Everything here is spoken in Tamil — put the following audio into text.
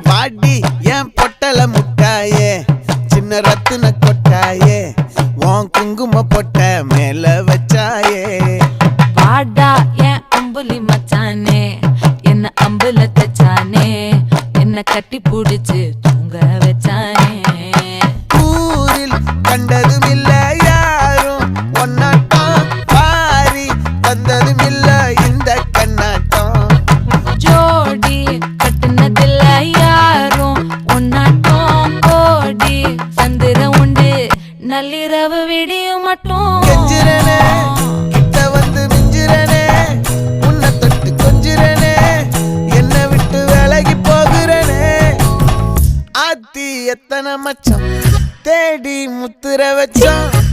பாடி என் பொட்டல முட்டாயே சின்ன ரத்தின கொட்டாயே உன் குங்கும பொட்ட மேல வச்சாயே பாடா என் அம்புலி மச்சானே என்ன அம்புல தச்சானே என்ன கட்டி புடிச்சு தூங்க வச்சானே ஊரில் கண்டதும் இல்ல யாரும் ஒன்னாட்டம் பாரி வந்ததும் இல்ல இந்த கண்ணாட்டம் ஜோடி கட்டுனதில்ல யாரும் ஒன்னாட்டம் கோடி சந்திர உண்டு நள்ளிரவு விடியும் மட்டும் கெஞ்சிரனே கிட்ட வந்து மிஞ்சிரனே உன்னை தொட்டு கொஞ்சிரனே என்ன விட்டு விலகி போகிறனே ஆத்தி எத்தனை மச்சம் தேடி முத்துற வச்சோம்